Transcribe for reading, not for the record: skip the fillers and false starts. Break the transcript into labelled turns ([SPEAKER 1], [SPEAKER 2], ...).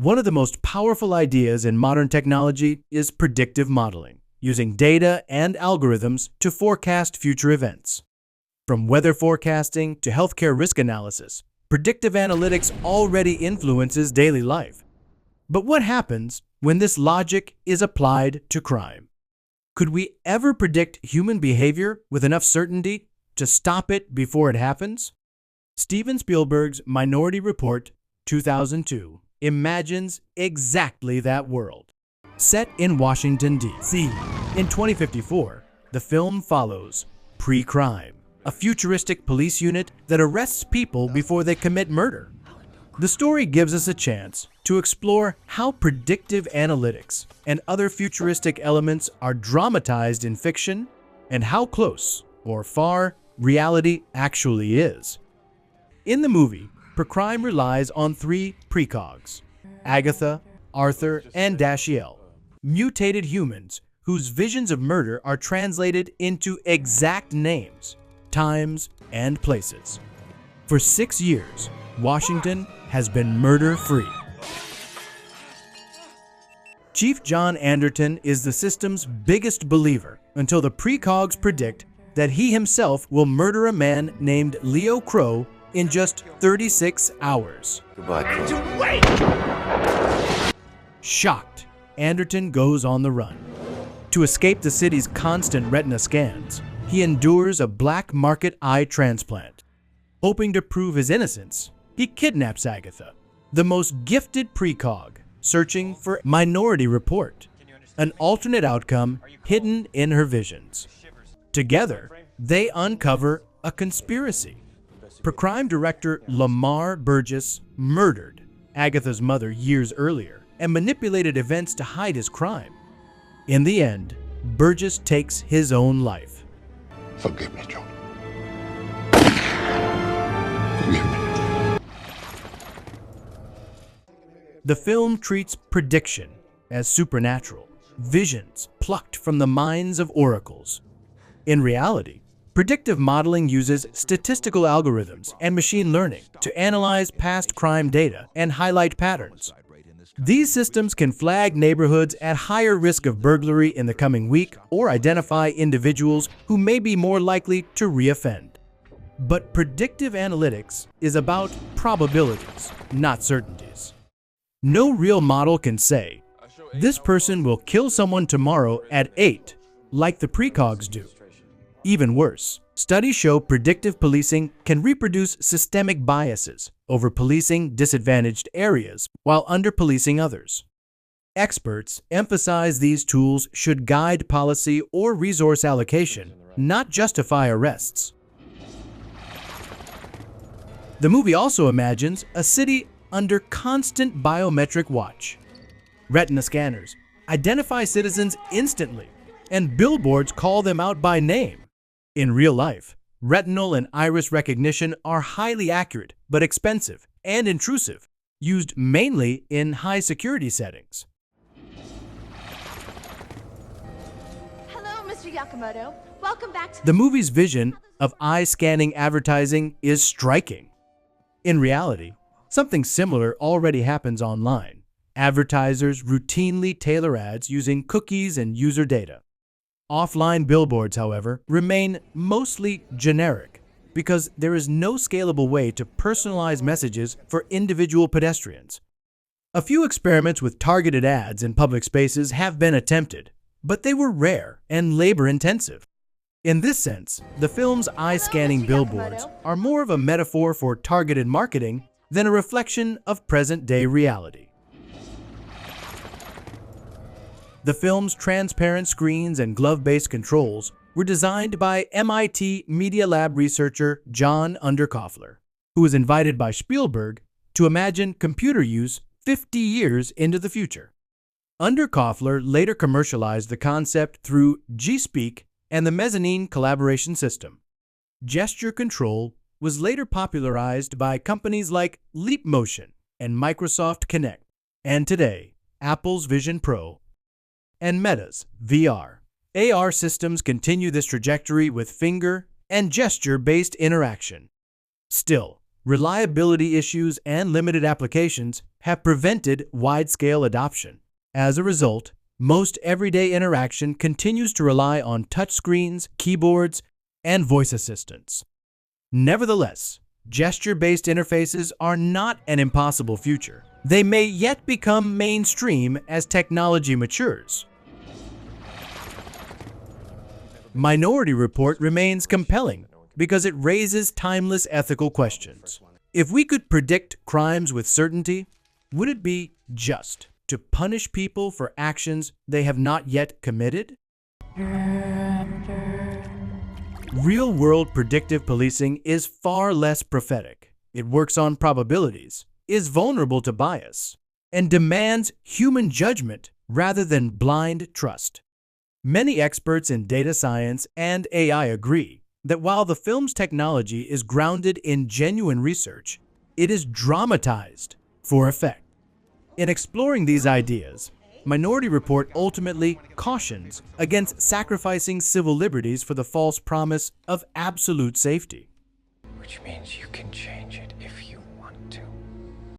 [SPEAKER 1] One of the most powerful ideas in modern technology is predictive modeling, using data and algorithms to forecast future events. From weather forecasting to healthcare risk analysis, predictive analytics already influences daily life. But what happens when this logic is applied to crime? Could we ever predict human behavior with enough certainty to stop it before it happens? Steven Spielberg's Minority Report 2002 imagines exactly that world. Set in Washington, D.C. in 2054, the film follows Precrime, a futuristic police unit that arrests people before they commit murder. The story gives us a chance to explore how predictive analytics and other futuristic elements are dramatized in fiction and how close or far reality actually is. In the movie, Precrime relies on three precogs: Agatha, Arthur, and Dashiell, mutated humans whose visions of murder are translated into exact names, times, and places. For 6 years, Washington has been murder-free. Chief John Anderton is the system's biggest believer until the precogs predict that he himself will murder a man named Leo Crow in just 36 hours.
[SPEAKER 2] Goodbye, Crow.
[SPEAKER 1] Shocked, Anderton goes on the run. To escape the city's constant retina scans, he endures a black market eye transplant. Hoping to prove his innocence, he kidnaps Agatha, the most gifted precog, searching for Minority Report, an alternate outcome hidden in her visions. Together, they uncover a conspiracy. Precrime director Lamar Burgess murdered Agatha's mother years earlier and manipulated events to hide his crime. In the end, Burgess takes his own life.
[SPEAKER 2] Forgive me, John. Forgive me.
[SPEAKER 1] The film treats prediction as supernatural, visions plucked from the minds of oracles. In reality, predictive modeling uses statistical algorithms and machine learning to analyze past crime data and highlight patterns. These systems can flag neighborhoods at higher risk of burglary in the coming week or identify individuals who may be more likely to reoffend. But predictive analytics is about probabilities, not certainties. No real model can say, this person will kill someone tomorrow at 8, like the precogs do. Even worse, studies show predictive policing can reproduce systemic biases, over-policing disadvantaged areas while under-policing others. Experts emphasize these tools should guide policy or resource allocation, not justify arrests. The movie also imagines a city under constant biometric watch. Retina scanners identify citizens instantly, and billboards call them out by name. In real life, retinal and iris recognition are highly accurate but expensive and intrusive, used mainly in high-security settings.
[SPEAKER 3] Hello, Mr. Yakamoto. Welcome back to
[SPEAKER 1] The movie's vision of eye-scanning advertising is striking. In reality, something similar already happens online. Advertisers routinely tailor ads using cookies and user data. Offline billboards, however, remain mostly generic because there is no scalable way to personalize messages for individual pedestrians. A few experiments with targeted ads in public spaces have been attempted, but they were rare and labor-intensive. In this sense, the film's eye-scanning billboards are more of a metaphor for targeted marketing than a reflection of present-day reality. The film's transparent screens and glove-based controls were designed by MIT Media Lab researcher John Underkoffler, who was invited by Spielberg to imagine computer use 50 years into the future. Underkoffler later commercialized the concept through G-Speak and the Mezzanine collaboration system. Gesture control was later popularized by companies like Leap Motion and Microsoft Kinect, and today, Apple's Vision Pro and Meta's VR. AR systems continue this trajectory with finger and gesture-based interaction. Still, Reliability issues and limited applications have prevented wide-scale adoption. As a result, most everyday interaction continues to rely on touchscreens, keyboards, and voice assistants. Nevertheless, gesture-based interfaces are not an impossible future. They may yet become mainstream as technology matures. Minority Report remains compelling because it raises timeless ethical questions. If we could predict crimes with certainty, would it be just to punish people for actions they have not yet committed? Real-world predictive policing is far less prophetic. It works on probabilities, is vulnerable to bias, and demands human judgment rather than blind trust. Many experts in data science and AI agree that while the film's technology is grounded in genuine research, it is dramatized for effect. In exploring these ideas, Minority Report ultimately cautions against sacrificing civil liberties for the false promise of absolute safety.
[SPEAKER 4] Which means you can change it